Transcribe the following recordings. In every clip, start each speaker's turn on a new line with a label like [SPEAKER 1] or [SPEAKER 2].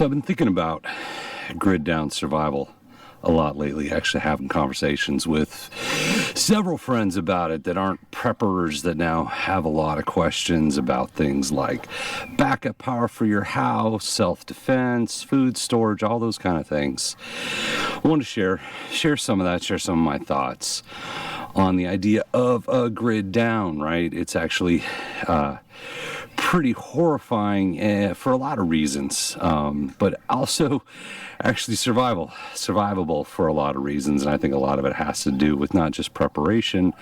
[SPEAKER 1] So I've been thinking about grid down survival a lot lately, actually having conversations with several friends about it that aren't preppers that now have a lot of questions about things like backup power for your house, self-defense, food storage, all those kind of things. I want to share some of that, share some of my thoughts on the idea of a grid down, right? It's actually pretty horrifying for a lot of reasons, but also actually survivable for a lot of reasons. And I think a lot of it has to do with not just preparation,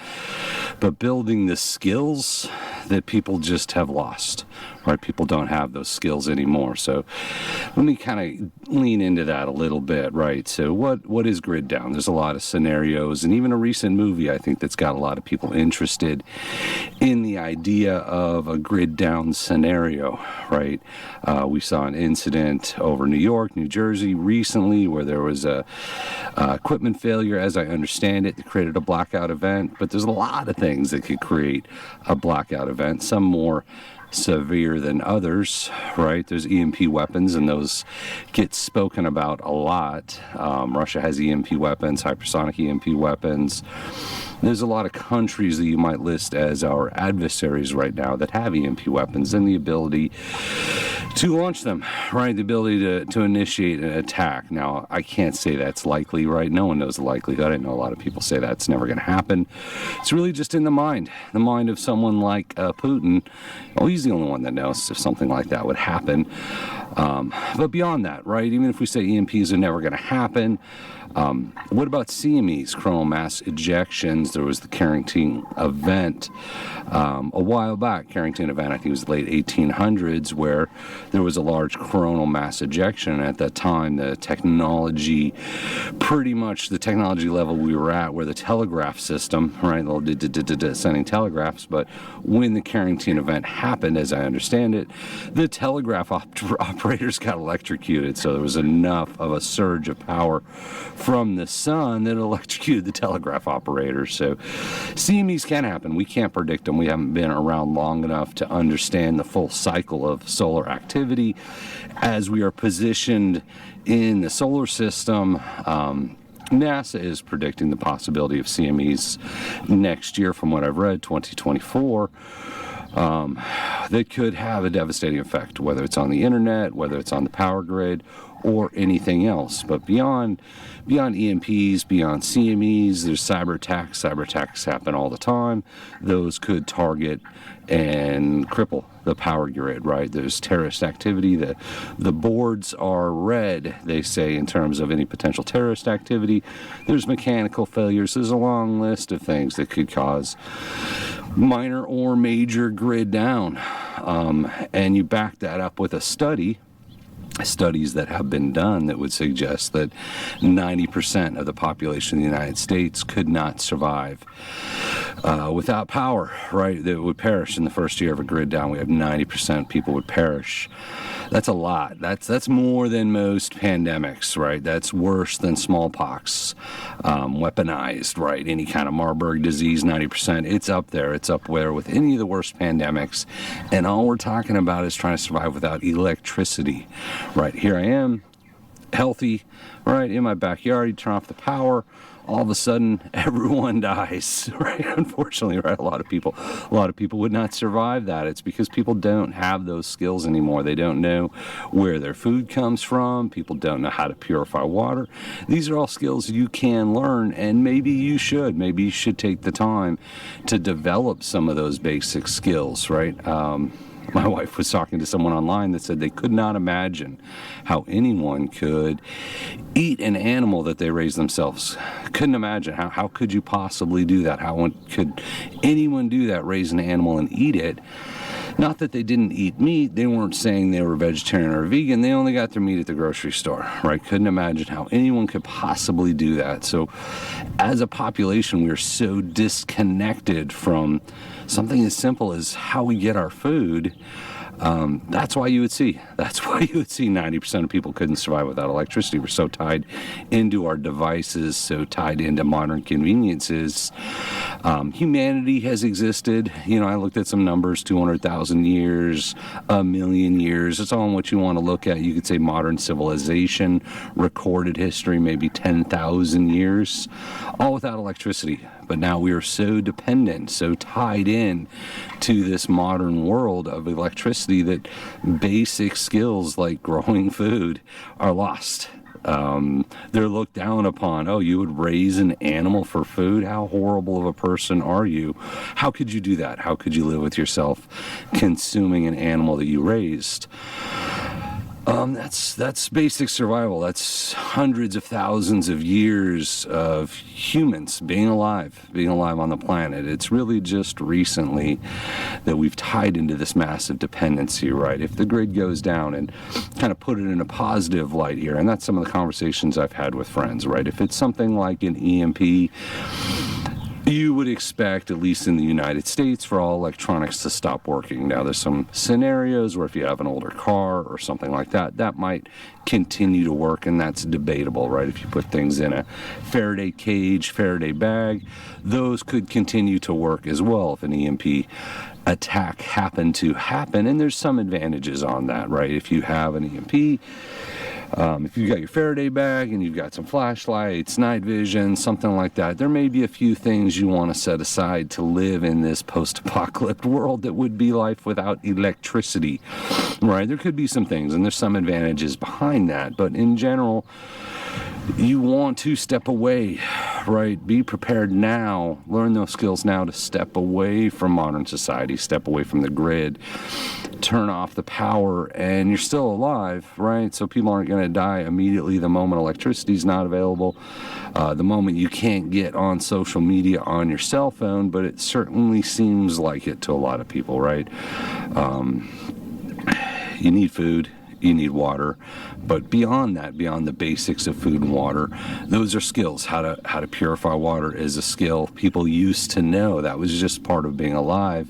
[SPEAKER 1] but building the skills that people just have lost, right? People don't have those skills anymore. So let me kind of lean into that a little bit, right? So what is grid down? There's a lot of scenarios, and even a recent movie, I think, that's got a lot of people interested in the idea of a grid down scenario, right? We saw an incident over New York, New Jersey recently where there was a equipment failure, as I understand it, that created a blackout event. But there's a lot of things that could create a blackout event, some more severe than others, right? There's EMP weapons, and those get spoken about a lot. Russia has EMP weapons, hypersonic EMP weapons. There's a lot of countries that you might list as our adversaries right now that have EMP weapons and the ability to launch them, right? The ability to initiate an attack. Now, I can't say that's likely, right? No one knows the likelihood. I know a lot of people say that's never going to happen. It's really just in the mind of someone like Putin. Well, he's the only one that knows if something like that would happen. But beyond that, right? Even if we say EMPs are never going to happen, what about CMEs, coronal mass ejections? There was the Carrington event a while back. Carrington event, I think it was the late 1800s, where there was a large coronal mass ejection. At that time, the technology, pretty much the technology level we were at, where the telegraph system, right, sending telegraphs, but when the Carrington event happened, as I understand it, the telegraph operators got electrocuted. So there was enough of a surge of power from the sun that electrocuted the telegraph operators. So CMEs can happen. We can't predict them. We haven't been around long enough to understand the full cycle of solar activity as we are positioned in the solar system. NASA is predicting the possibility of CMEs next year, from what I've read, 2024. That could have a devastating effect, whether it's on the internet, whether it's on the power grid, or anything else. But beyond EMPs, beyond CMEs, there's cyber attacks. Cyber attacks happen all the time. Those could target and cripple the power grid, right? There's terrorist activity. The boards are red, they say, in terms of any potential terrorist activity. There's mechanical failures. There's a long list of things that could cause minor or major grid down. And you back that up with studies that have been done that would suggest that 90% of the population of the United States could not survive without power, right? That would perish in the first year of a grid down. We have 90% people would perish. That's a lot. That's more than most pandemics, right? That's worse than smallpox, weaponized, right? Any kind of Marburg disease, 90%. It's up there. It's up there with any of the worst pandemics. And all we're talking about is trying to survive without electricity, right? Here I am, healthy, right, in my backyard. You turn off the power, all of a sudden everyone dies, right? Unfortunately, right? A lot of people would not survive that. It's because people don't have those skills anymore. They don't know where their food comes from. People don't know how to purify water. These are all skills you can learn, and maybe you should. Maybe you should take the time to develop some of those basic skills, right? My wife was talking to someone online that said they could not imagine how anyone could eat an animal that they raised themselves. Couldn't imagine. How could you possibly do that? How could anyone do that, raise an animal and eat it? Not that they didn't eat meat. They weren't saying they were vegetarian or vegan. They only got their meat at the grocery store, right? Couldn't imagine how anyone could possibly do that. So as a population, we're so disconnected from something as simple as how we get our food. That's why you would see 90% of people couldn't survive without electricity. We're so tied into our devices, so tied into modern conveniences. Humanity has existed. I looked at some numbers: 200,000 years, a million years. It's all on what you want to look at. You could say modern civilization, recorded history, maybe 10,000 years, all without electricity. But now we are so dependent, so tied in to this modern world of electricity that basic skills like growing food are lost. They're looked down upon. Oh, you would raise an animal for food? How horrible of a person are you? How could you do that? How could you live with yourself consuming an animal that you raised? That's basic survival. That's hundreds of thousands of years of humans being alive on the planet. It's really just recently that we've tied into this massive dependency, right? If the grid goes down, and kind of put it in a positive light here, and that's some of the conversations I've had with friends, right? If it's something like an EMP, you would expect, at least in the United States, for all electronics to stop working. Now, there's some scenarios where if you have an older car or something like that, that might continue to work, and that's debatable, right? If you put things in a Faraday cage, Faraday bag, those could continue to work as well if an EMP attack happened to happen, and there's some advantages on that, right? If you have an EMP, if you've got your Faraday bag and you've got some flashlights, night vision, something like that, there may be a few things you want to set aside to live in this post-apocalyptic world that would be life without electricity, right? There could be some things, and there's some advantages behind that, but in general, you want to step away, right? Be prepared now. Learn those skills now to step away from modern society, step away from the grid, turn off the power, and you're still alive, right? So people aren't going to die immediately the moment electricity is not available, the moment you can't get on social media on your cell phone, but it certainly seems like it to a lot of people, right? You need food. You need water, but beyond that, beyond the basics of food and water, those are skills. How to purify water is a skill people used to know. That was just part of being alive.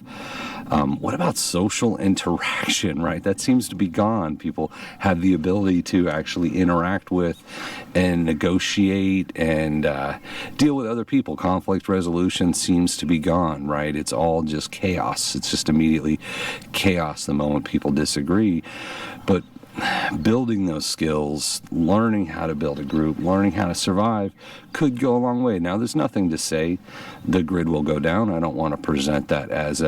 [SPEAKER 1] What about social interaction, right? That seems to be gone. People have the ability to actually interact with and negotiate and deal with other people. Conflict resolution seems to be gone, right? It's all just chaos. It's just immediately chaos the moment people disagree. But building those skills, learning how to build a group, learning how to survive could go a long way. Now, there's nothing to say the grid will go down. I don't want to present that as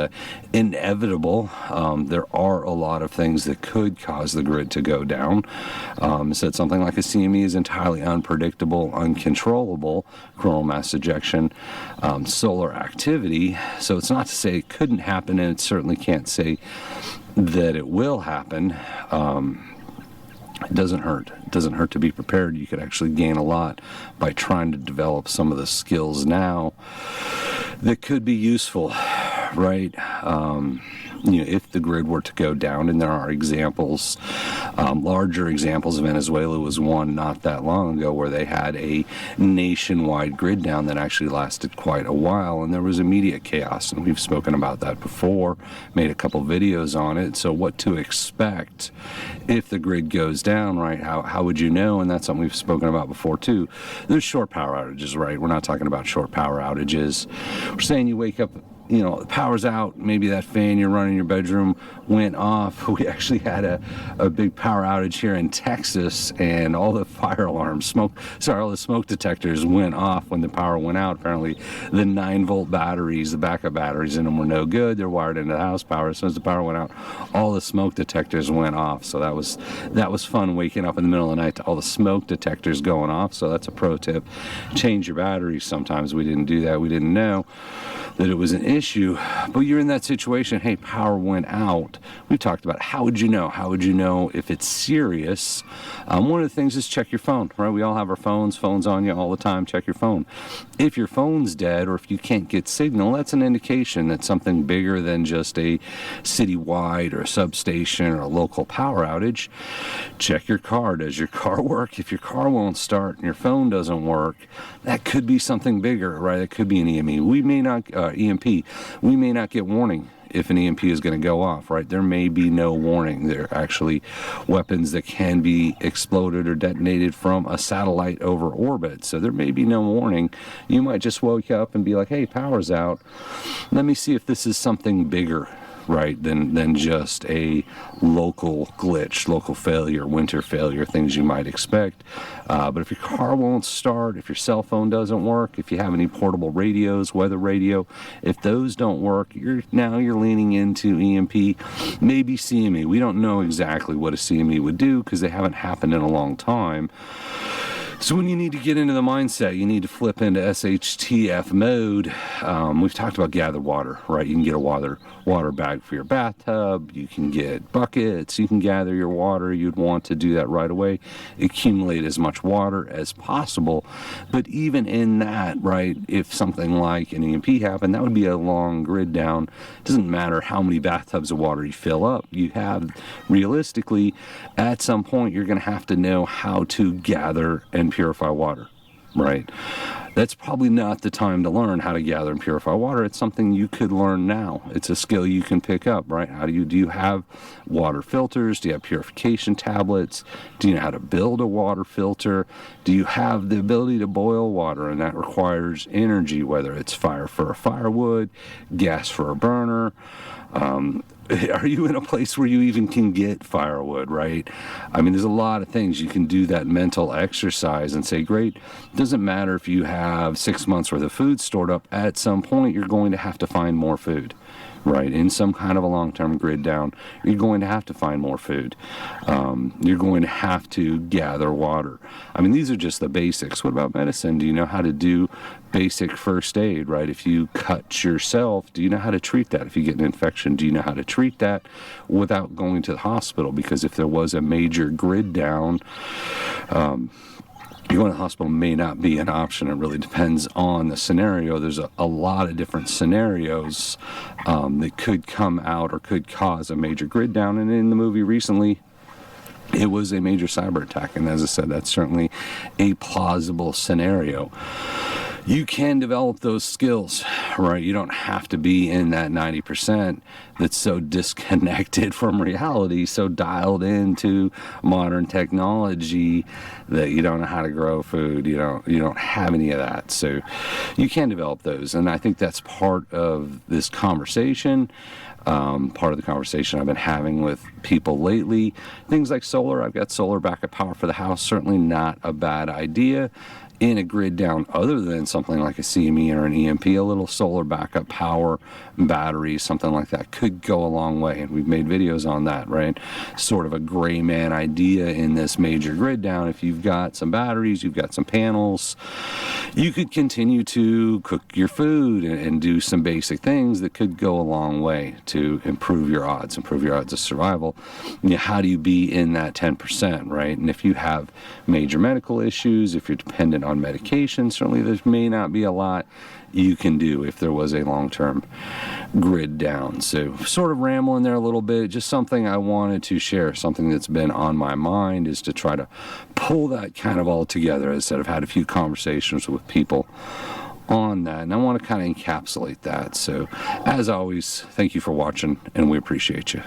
[SPEAKER 1] inevitable. There are a lot of things that could cause the grid to go down. Said something like a CME is entirely unpredictable, uncontrollable, coronal mass ejection, solar activity. So it's not to say it couldn't happen, and it certainly can't say that it will happen. It doesn't hurt. It doesn't hurt to be prepared. You could actually gain a lot by trying to develop some of the skills now that could be useful, right? If the grid were to go down, and there are examples, larger examples. Venezuela was one not that long ago where they had a nationwide grid down that actually lasted quite a while, and there was immediate chaos, and we've spoken about that before, made a couple videos on it. So what to expect if the grid goes down, right? How would you know? And that's something we've spoken about before too. There's short power outages, right? We're not talking about short power outages. We're saying you wake up, the power's out, maybe that fan you're running in your bedroom went off. We actually had a big power outage here in Texas, and all the fire alarms, all the smoke detectors went off when the power went out. Apparently the 9-volt batteries, the backup batteries in them were no good. They're wired into the house power. As soon as the power went out, all the smoke detectors went off. So that was fun, waking up in the middle of the night to all the smoke detectors going off. So that's a pro tip. Change your batteries. Sometimes we didn't do that. We didn't know that it was an issue, but you're in that situation. Hey, power went out. We talked about how would you know? How would you know if it's serious? One of the things is check your phone, right? We all have our phones on you all the time. Check your phone. If your phone's dead or if you can't get signal, that's an indication that something bigger than just a citywide or a substation or a local power outage. Check your car. Does your car work? If your car won't start and your phone doesn't work, that could be something bigger, right? It could be an EMP. We may not get warning if an EMP is going to go off, right? There may be no warning. There are actually weapons that can be exploded or detonated from a satellite over orbit, so there may be no warning. You might just wake up and be like, hey, power's out. Let me see if this is something bigger, right, than just a local glitch, local failure, winter failure, things you might expect. But if your car won't start, if your cell phone doesn't work, if you have any portable radios, weather radio, if those don't work, you're leaning into EMP, maybe CME. We don't know exactly what a CME would do because they haven't happened in a long time. So when you need to get into the mindset, you need to flip into Shtf mode. We've talked about gathered water, right? You can get a water bag for your bathtub. You can get buckets. You can gather your water. You'd want to do that right away. Accumulate as much water as possible. But even in that, right, if something like an EMP happened, that would be a long grid down. It doesn't matter how many bathtubs of water you fill up. You have, realistically, at some point, you're going to have to know how to gather and purify water, right? That's probably not the time to learn how to gather and purify water. It's something you could learn now. It's a skill you can pick up, right? Do you have water filters? Do you have purification tablets? Do you know how to build a water filter? Do you have the ability to boil water? And that requires energy, whether it's fire for a firewood, gas for a burner. Are you in a place where you even can get firewood, right? I mean, there's a lot of things. You can do that mental exercise and say, great, doesn't matter if you have 6 months worth of food stored up. At some point, you're going to have to find more food, right? In some kind of a long-term grid down, you're going to have to find more food. You're going to have to gather water. I mean, these are just the basics. What about medicine? Do you know how to do basic first aid, right? If you cut yourself, do you know how to treat that? If you get an infection, do you know how to treat that without going to the hospital? Because if there was a major grid down, going to the hospital may not be an option. It really depends on the scenario. There's a lot of different scenarios that could come out or could cause a major grid down. And in the movie recently, it was a major cyber attack. And as I said, that's certainly a plausible scenario. You can develop those skills, right? You don't have to be in that 90% that's so disconnected from reality, so dialed into modern technology that you don't know how to grow food. You don't have any of that. So you can develop those. And I think that's part of this conversation. Part of the conversation I've been having with people lately. Things like solar. I've got solar backup power for the house. Certainly not a bad idea. In a grid down, other than something like a CME or an EMP, a little solar backup power, batteries, something like that could go a long way. And we've made videos on that, right? Sort of a gray man idea in this major grid down. If you've got some batteries, you've got some panels, you could continue to cook your food and do some basic things that could go a long way to improve your odds of survival. You know, how do you be in that 10%, right? And if you have major medical issues, if you're dependent on medication, certainly there may not be a lot you can do if there was a long-term grid down. So sort of rambling there a little bit, just something I wanted to share, something that's been on my mind is to try to pull that kind of all together. As I said, I've had a few conversations with people on that, and I want to kind of encapsulate that. So as always, thank you for watching, and we appreciate you.